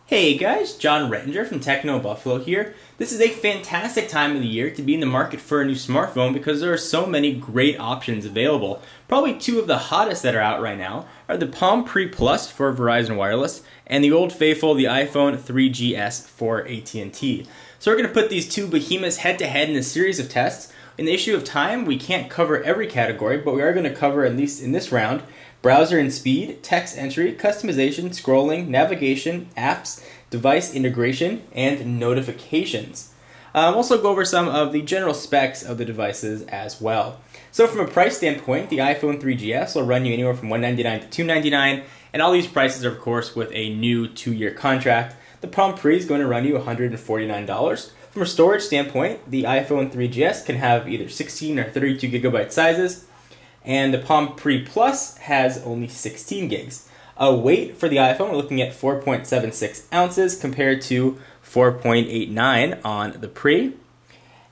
Hey guys, John Rettinger from TechnoBuffalo here. This is a fantastic time of the year to be in the market for a new smartphone because there are so many great options available. Probably two of the hottest that are out right now are the Palm Pre Plus for Verizon Wireless and the old faithful, the iPhone 3GS for AT&T. So we're going to put these two behemoths head to head in a series of tests. In the issue of time, we can't cover every category, but we are going to cover, at least in this round, browser and speed, text entry, customization, scrolling, navigation, apps, device integration, and notifications. I'll also go over some of the general specs of the devices as well. So from a price standpoint, the iPhone 3GS will run you anywhere from $199 to $299, and all these prices are of course with a new 2-year contract. The Palm Pre is going to run you $149. From a storage standpoint, the iPhone 3GS can have either 16 or 32 gigabyte sizes, and the Palm Pre Plus has only 16 gigs. Weight for the iPhone, we're looking at 4.76 ounces compared to 4.89 on the Pre.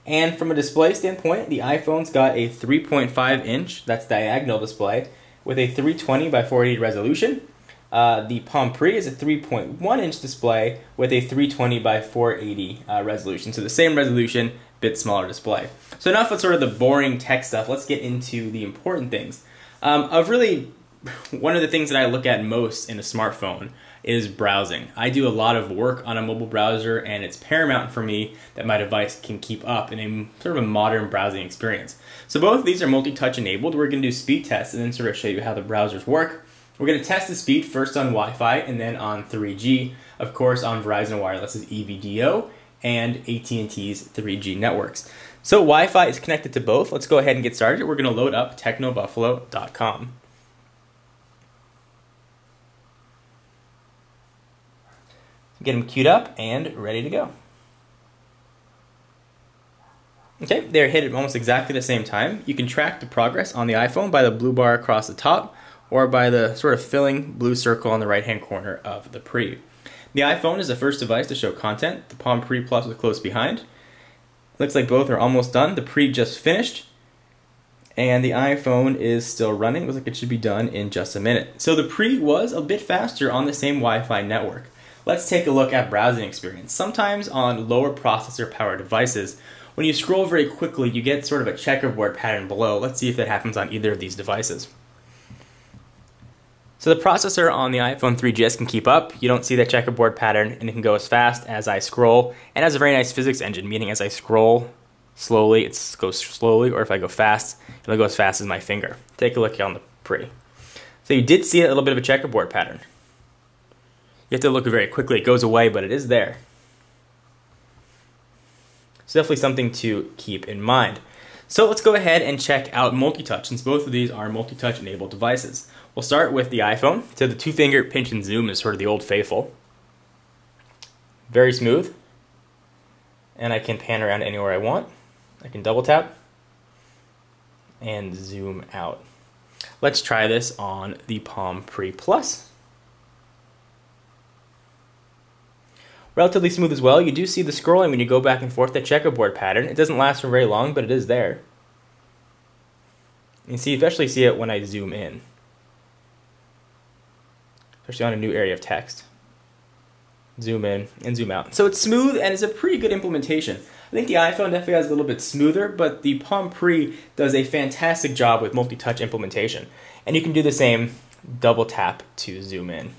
And from a display standpoint, the iPhone's got a 3.5 inch, that's diagonal display, with a 320 by 480 resolution. The Palm Pre is a 3.1 inch display with a 320 by 480 resolution. So the same resolution, bit smaller display. So enough with sort of the boring tech stuff. Let's get into the important things. One of the things that I look at most in a smartphone is browsing. I do a lot of work on a mobile browser, and it's paramount for me that my device can keep up in a sort of a modern browsing experience. So both of these are multi-touch enabled. We're going to do speed tests and then sort of show you how the browsers work. We're going to test the speed first on Wi-Fi and then on 3G, of course on Verizon Wireless's EVDO and AT&T's 3G networks. So Wi-Fi is connected to both. Let's go ahead and get started. We're going to load up TechnoBuffalo.com. Get them queued up and ready to go. Okay, they're hit at almost exactly the same time. You can track the progress on the iPhone by the blue bar across the top or by the sort of filling blue circle on the right-hand corner of the Pre. The iPhone is the first device to show content. The Palm Pre Plus was close behind. Looks like both are almost done. The Pre just finished, and the iPhone is still running. Looks like it should be done in just a minute. So the Pre was a bit faster on the same Wi-Fi network. Let's take a look at browsing experience. Sometimes on lower processor power devices, when you scroll very quickly, you get sort of a checkerboard pattern below. Let's see if that happens on either of these devices. So the processor on the iPhone 3GS can keep up. You don't see that checkerboard pattern, and it can go as fast as I scroll. And it has a very nice physics engine, meaning as I scroll slowly, it goes slowly, or if I go fast, it'll go as fast as my finger. Take a look here on the Pre. So you did see a little bit of a checkerboard pattern. You have to look very quickly. It goes away, but it is there. It's definitely something to keep in mind. So let's go ahead and check out multi-touch, since both of these are multi-touch enabled devices. We'll start with the iPhone. So the 2-finger pinch and zoom is sort of the old faithful. Very smooth. And I can pan around anywhere I want. I can double tap and zoom out. Let's try this on the Palm Pre Plus. Relatively smooth as well. You do see the scrolling when you go back and forth, that checkerboard pattern. It doesn't last for very long, but it is there. You see, especially see it when I zoom in, especially on a new area of text. Zoom in and zoom out. So it's smooth and it's a pretty good implementation. I think the iPhone definitely has a little bit smoother, but the Palm Pre does a fantastic job with multi-touch implementation. And you can do the same, double tap to zoom in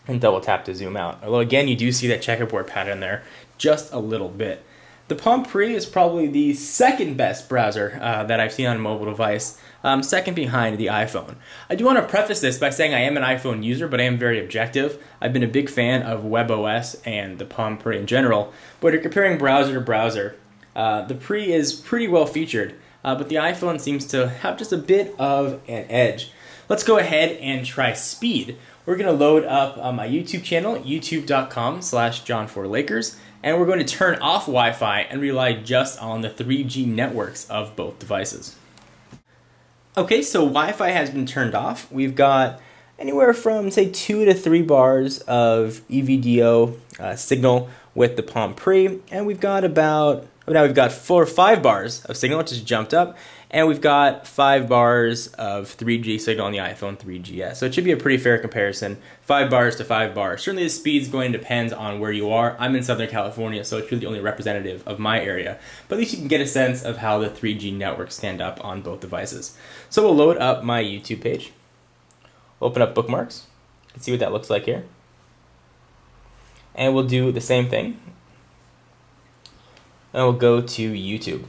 and double tap to zoom out. Although again, you do see that checkerboard pattern there just a little bit. The Palm Pre is probably the second best browser that I've seen on a mobile device, second behind the iPhone. I do want to preface this by saying I am an iPhone user, but I am very objective. I've been a big fan of WebOS and the Palm Pre in general, but if you're comparing browser to browser, the Pre is pretty well featured, but the iPhone seems to have just a bit of an edge. Let's go ahead and try speed. We're going to load up my YouTube channel, youtube.com/John4Lakers, and we're going to turn off Wi-Fi and rely just on the 3G networks of both devices. Okay, so Wi-Fi has been turned off. We've got anywhere from, say, 2 to 3 bars of EVDO signal with the Palm Pre, and we've got about, now we've got 4 or 5 bars of signal, which has jumped up, and we've got 5 bars of 3G signal on the iPhone 3GS. So it should be a pretty fair comparison, 5 bars to 5 bars. Certainly the speed's going to depend on where you are. I'm in Southern California, so it's really only representative of my area, but at least you can get a sense of how the 3G networks stand up on both devices. So we'll load up my YouTube page, open up bookmarks, you can see what that looks like here. And we'll do the same thing. And we'll go to YouTube.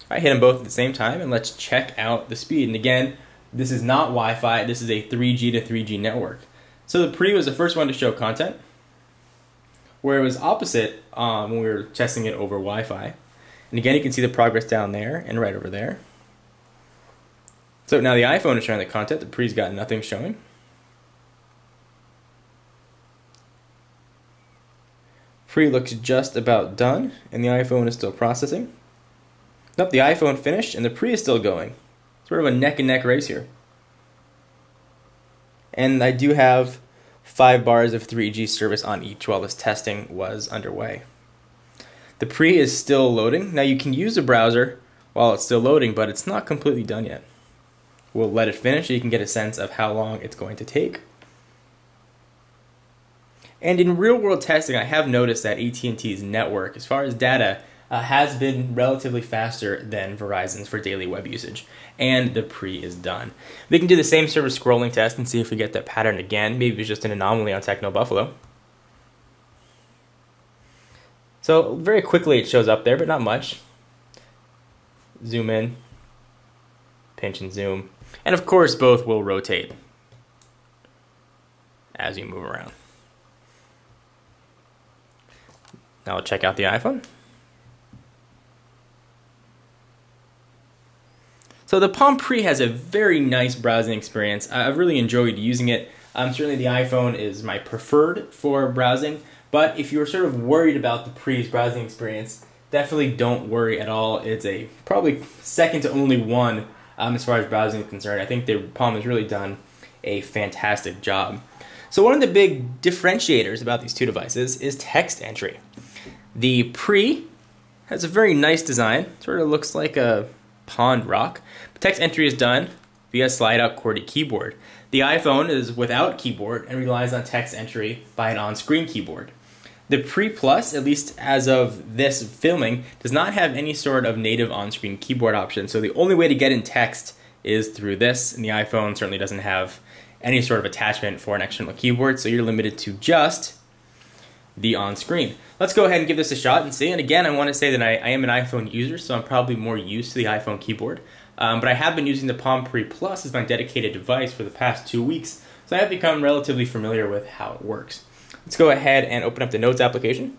I hit them both at the same time, and let's check out the speed. And again, this is not Wi-Fi, this is a 3G to 3G network. So the Pre was the first one to show content, where it was opposite when we were testing it over Wi-Fi. And again, you can see the progress down there and right over there. So now the iPhone is showing the content, the Pre's got nothing showing. Pre looks just about done, and the iPhone is still processing. Nope, the iPhone finished, and the Pre is still going. Sort of a neck-and-neck race here. And I do have 5 bars of 3G service on each while this testing was underway. The Pre is still loading. Now you can use the browser while it's still loading, but it's not completely done yet. We'll let it finish so you can get a sense of how long it's going to take. And in real-world testing, I have noticed that AT&T's network, as far as data, has been relatively faster than Verizon's for daily web usage. And the Pre is done. We can do the same sort of scrolling test and see if we get that pattern again. Maybe it's just an anomaly on TechnoBuffalo. So very quickly it shows up there, but not much. Zoom in, pinch and zoom. And of course, both will rotate as you move around. Now we'll check out the iPhone. So the Palm Pre has a very nice browsing experience. I've really enjoyed using it. Certainly the iPhone is my preferred for browsing, but if you're sort of worried about the Pre's browsing experience, definitely don't worry at all. It's a probably second to only one as far as browsing is concerned. I think the Palm has really done a fantastic job. So one of the big differentiators about these two devices is text entry. The Pre has a very nice design, sort of looks like a pond rock. But text entry is done via slide-out QWERTY keyboard. The iPhone is without keyboard and relies on text entry by an on-screen keyboard. The Pre Plus, at least as of this filming, does not have any sort of native on-screen keyboard option, so the only way to get in text is through this, and the iPhone certainly doesn't have any sort of attachment for an external keyboard, so you're limited to just the on-screen. Let's go ahead and give this a shot and see. And again, I want to say that I am an iPhone user, so I'm probably more used to the iPhone keyboard. But I have been using the Palm Pre Plus as my dedicated device for the past 2 weeks, so I have become relatively familiar with how it works. Let's go ahead and open up the Notes application.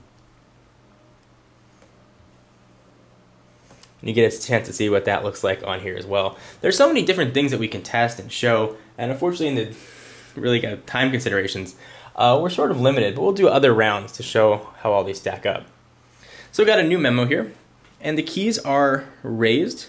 And you get a chance to see what that looks like on here as well. There's so many different things that we can test and show, and unfortunately in the really kind of time considerations, we're sort of limited, but we'll do other rounds to show how all these stack up. So we got a new memo here, and the keys are raised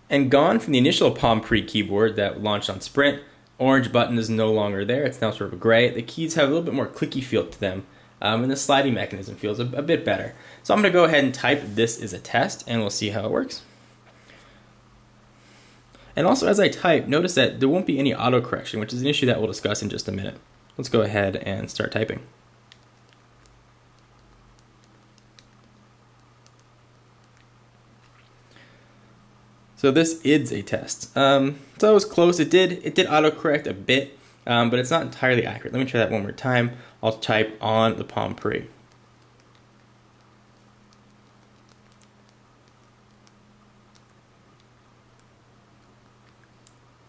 and gone from the initial Palm Pre keyboard that launched on Sprint. Orange button is no longer there, it's now sort of a gray. The keys have a little bit more clicky feel to them, and the sliding mechanism feels a bit better. So I'm going to go ahead and type "this is a test," and we'll see how it works. And also as I type, notice that there won't be any autocorrection, which is an issue that we'll discuss in just a minute. Let's go ahead and start typing. So this is a test. So it was close. It did autocorrect a bit, but it's not entirely accurate. Let me try that one more time. I'll type on the Palm Pre.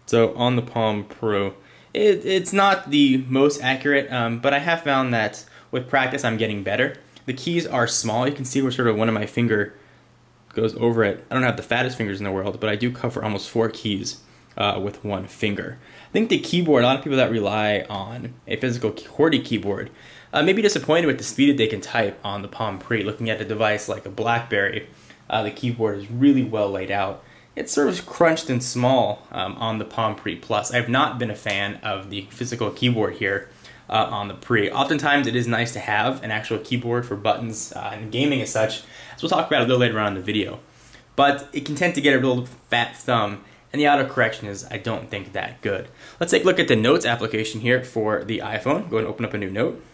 So on the Palm Pro, it's not the most accurate, but I have found that with practice I'm getting better. The keys are small. You can see where sort of one of my finger goes over it. I don't have the fattest fingers in the world, but I do cover almost 4 keys with one finger. I think the keyboard, a lot of people that rely on a physical QWERTY keyboard may be disappointed with the speed that they can type on the Palm Pre. Looking at a device like a BlackBerry, the keyboard is really well laid out. It's sort of crunched and small on the Palm Pre Plus. I've not been a fan of the physical keyboard here on the Pre. Oftentimes it is nice to have an actual keyboard for buttons and gaming as such, as we'll talk about a little later on in the video. But it can tend to get a real fat thumb, and the autocorrection is, I don't think, that good. Let's take a look at the Notes application here for the iPhone. Go ahead and open up a new note.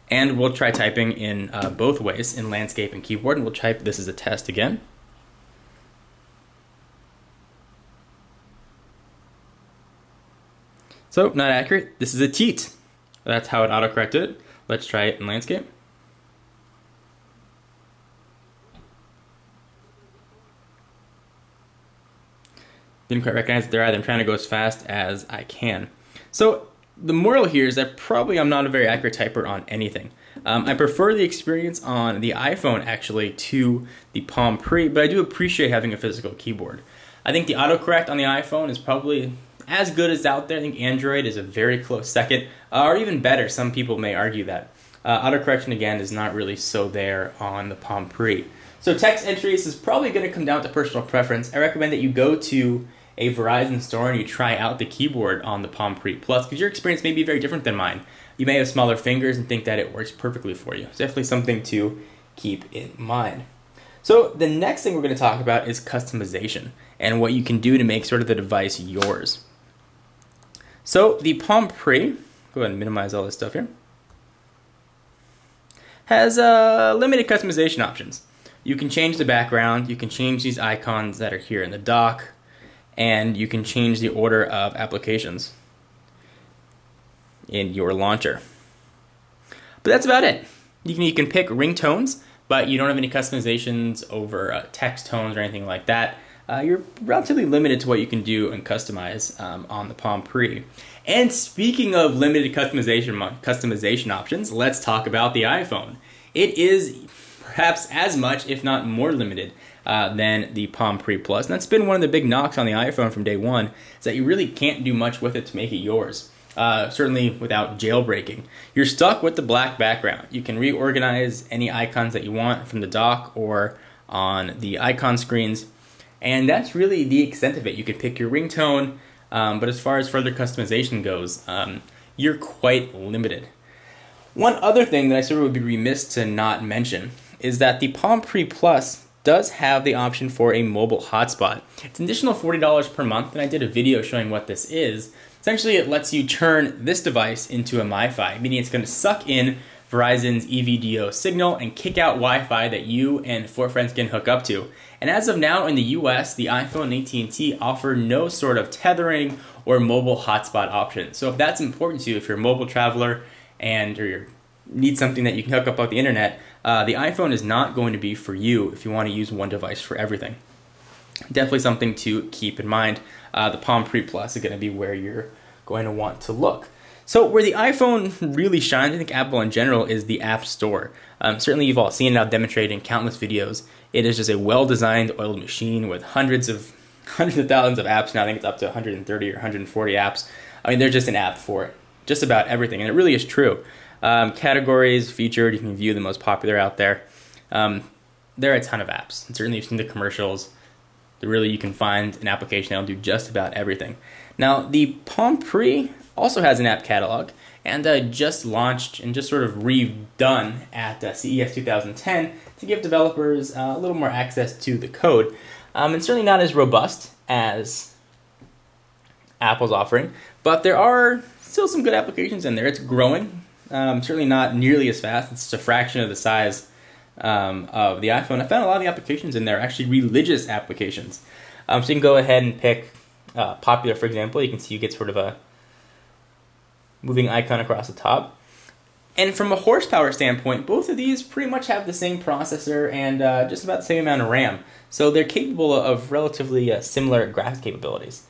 And we'll try typing in both ways, in landscape and keyboard, and we'll type this as a test again. So, not accurate. This is a teat. That's how it autocorrected. Let's try it in landscape. Didn't quite recognize it there either. I'm trying to go as fast as I can. So, the moral here is that probably I'm not a very accurate typer on anything. I prefer the experience on the iPhone actually to the Palm Pre, but I do appreciate having a physical keyboard. I think the autocorrect on the iPhone is probably as good as out there. I think Android is a very close second, or even better. Some people may argue that. Autocorrection, again, is not really so there on the Palm Pre. So text entries is probably going to come down to personal preference. I recommend that you go to a Verizon store and you try out the keyboard on the Palm Pre Plus, because your experience may be very different than mine. You may have smaller fingers and think that it works perfectly for you. It's definitely something to keep in mind. So the next thing we're going to talk about is customization and what you can do to make sort of the device yours. So the Palm Pre, go ahead and minimize all this stuff here, has limited customization options. You can change the background, you can change these icons that are here in the dock, and you can change the order of applications in your launcher. But that's about it. You can pick ringtones, but you don't have any customizations over text tones or anything like that. You're relatively limited to what you can do and customize on the Palm Pre. And speaking of limited customization options, let's talk about the iPhone. It is perhaps as much, if not more limited than the Palm Pre Plus. And that's been one of the big knocks on the iPhone from day one, is that you really can't do much with it to make it yours. Certainly without jailbreaking. You're stuck with the black background. You can reorganize any icons that you want from the dock or on the icon screens. And that's really the extent of it. You can pick your ringtone, but as far as further customization goes, you're quite limited. One other thing that I sort of would be remiss to not mention is that the Palm Pre Plus does have the option for a mobile hotspot. It's an additional $40 per month, and I did a video showing what this is. Essentially, it lets you turn this device into a MiFi, meaning it's going to suck in Verizon's EVDO signal and kick out Wi-Fi that you and 4 friends can hook up to. And as of now in the US, the iPhone and AT&T offer no sort of tethering or mobile hotspot option. So if that's important to you, if you're a mobile traveler and or you need something that you can hook up on the internet, the iPhone is not going to be for you if you want to use one device for everything. Definitely something to keep in mind. The Palm Pre Plus is going to be where you're going to want to look. So where the iPhone really shines, I think Apple in general, is the App Store. Certainly you've all seen it. I've demonstrated in countless videos. It is just a well-designed, oiled machine with hundreds of thousands of apps. Now I think it's up to 130 or 140 apps. I mean, there's just an app for just about everything, and it really is true. Categories, featured, you can view the most popular out there. There are a ton of apps. And certainly you've seen the commercials. Really, you can find an application that will do just about everything. Now, the Palm Pre also has an app catalog, and just launched and just sort of redone at CES 2010 to give developers a little more access to the code. It's certainly not as robust as Apple's offering, but there are still some good applications in there. It's growing, certainly not nearly as fast. It's just a fraction of the size of the iPhone. I found a lot of the applications in there are actually religious applications. So you can go ahead and pick popular, for example. You can see you get sort of a moving icon across the top. And from a horsepower standpoint, both of these pretty much have the same processor and just about the same amount of RAM. So they're capable of relatively similar graphics capabilities.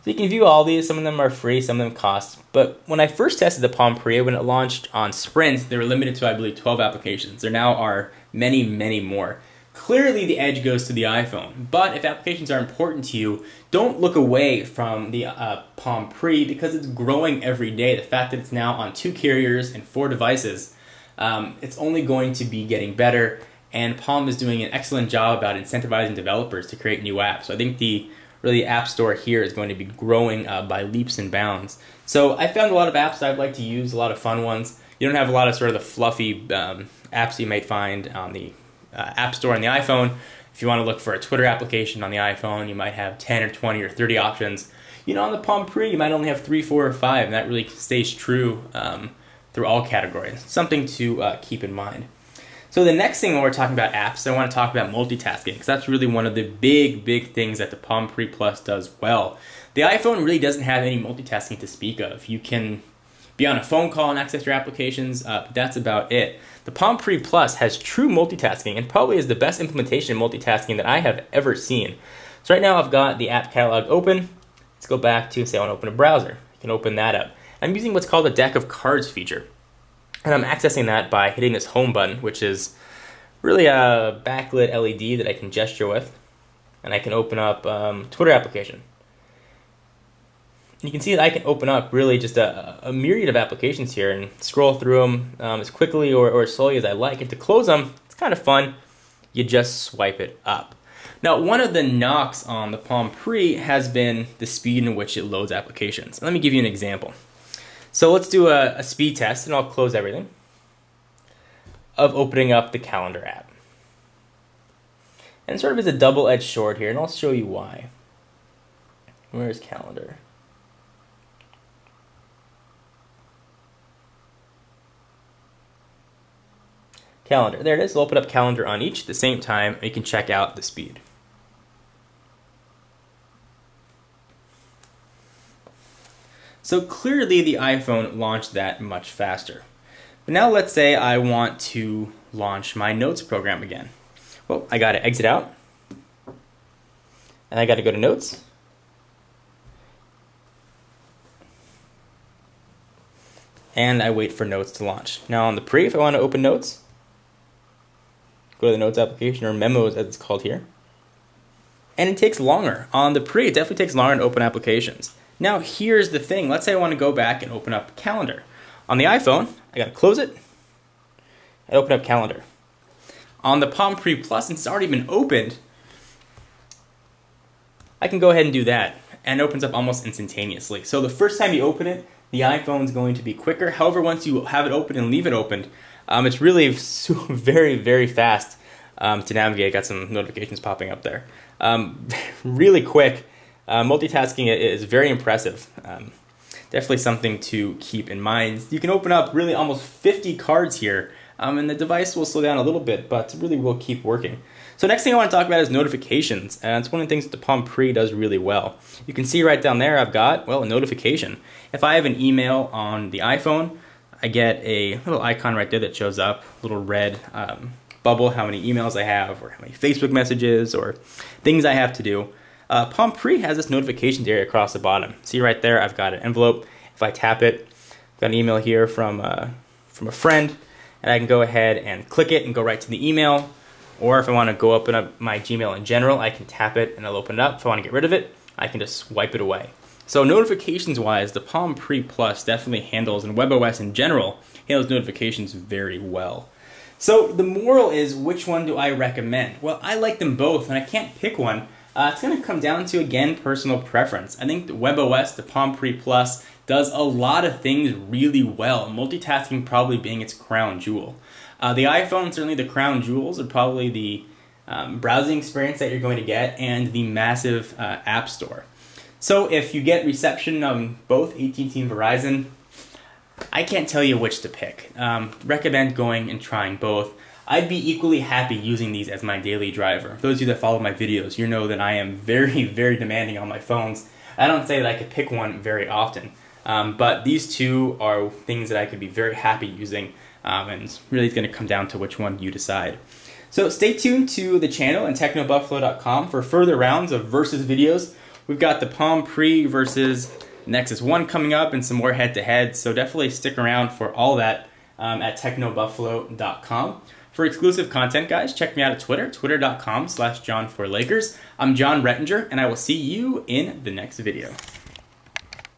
So you can view all these. Some of them are free, some of them cost. But when I first tested the Palm Pre, when it launched on Sprint, they were limited to, I believe, 12 applications. There now are many, many more. Clearly, the edge goes to the iPhone. But if applications are important to you, don't look away from the Palm Pre because it's growing every day. The fact that it's now on 2 carriers and 4 devices, it's only going to be getting better. And Palm is doing an excellent job about incentivizing developers to create new apps. So I think the really the App Store here is going to be growing by leaps and bounds. So I found a lot of apps that I'd like to use, a lot of fun ones. You don't have a lot of sort of the fluffy apps you might find on the App Store on the iPhone. If you want to look for a Twitter application on the iPhone, you might have 10 or 20 or 30 options. You know, on the Palm Pre, you might only have 3, 4, or 5, and that really stays true through all categories. Something to keep in mind. So the next thing when we're talking about apps, I want to talk about multitasking, because that's really one of the big things that the Palm Pre Plus does well. The iPhone really doesn't have any multitasking to speak of. You can be on a phone call and access your applications, but that's about it. The Palm Pre Plus has true multitasking and probably is the best implementation of multitasking that I have ever seen. So right now I've got the app catalog open. Let's go back to, say I want to open a browser. You can open that up. I'm using what's called a deck of cards feature. And I'm accessing that by hitting this home button, which is really a backlit LED that I can gesture with. And I can open up Twitter application. You can see that I can open up really just a myriad of applications here and scroll through them as quickly or as slowly as I like. And to close them, it's kind of fun. You just swipe it up. Now, one of the knocks on the Palm Pre has been the speed in which it loads applications. Let me give you an example. So let's do a speed test, and I'll close everything, of opening up the Calendar app. And it sort of is a double-edged sword here, and I'll show you why. Where's Calendar? Calendar. There it is. We'll open up Calendar on each at the same time, and you can check out the speed. So clearly the iPhone launched that much faster. But now let's say I want to launch my Notes program again. Well, I got to exit out, and I got to go to Notes. And I wait for Notes to launch. Now on the Pre, if I want to open Notes, go to the Notes application, or Memos as it's called here. And it takes longer. On the Pre, it definitely takes longer to open applications. Now here's the thing. Let's say I want to go back and open up Calendar. On the iPhone, I got to close it and open up Calendar. On the Palm Pre Plus, since it's already been opened, I can go ahead and do that, and it opens up almost instantaneously. So the first time you open it, the iPhone's going to be quicker. However, once you have it open and leave it opened, it's really very fast to navigate. Got some notifications popping up there. Really quick. Multitasking is very impressive. Definitely something to keep in mind. You can open up really almost 50 cards here, and the device will slow down a little bit, but really will keep working. So next thing I want to talk about is notifications, and it's one of the things that the Palm Pre does really well. You can see right down there I've got, well, a notification. If I have an email on the iPhone, I get a little icon right there that shows up, a little red bubble, how many emails I have, or how many Facebook messages, or things I have to do. Palm Pre has this notifications area across the bottom. See right there, I've got an envelope. If I tap it, I've got an email here from a friend, and I can go ahead and click it and go right to the email. Or if I want to go open up my Gmail in general, I can tap it and it'll open it up. If I want to get rid of it, I can just swipe it away. So notifications-wise, the Palm Pre Plus definitely handles, and WebOS in general, handles notifications very well. So the moral is, which one do I recommend? Well, I like them both, and I can't pick one. It's going to come down to, again, personal preference. I think the WebOS, the Palm Pre Plus, does a lot of things really well, multitasking probably being its crown jewel. The iPhone, certainly the crown jewels are probably the browsing experience that you're going to get and the massive App Store. So if you get reception on both AT&T and Verizon, I can't tell you which to pick. Recommend going and trying both. I'd be equally happy using these as my daily driver. For those of you that follow my videos, you know that I am very demanding on my phones. I don't say that I could pick one very often, but these two are things that I could be very happy using, and really it's going to come down to which one you decide. So stay tuned to the channel and TechnoBuffalo.com for further rounds of versus videos. We've got the Palm Pre versus Nexus 1 coming up and some more head-to-head, so definitely stick around for all that at TechnoBuffalo.com. For exclusive content, guys, check me out at Twitter, twitter.com/John4Lakers. I'm John Rettinger, and I will see you in the next video.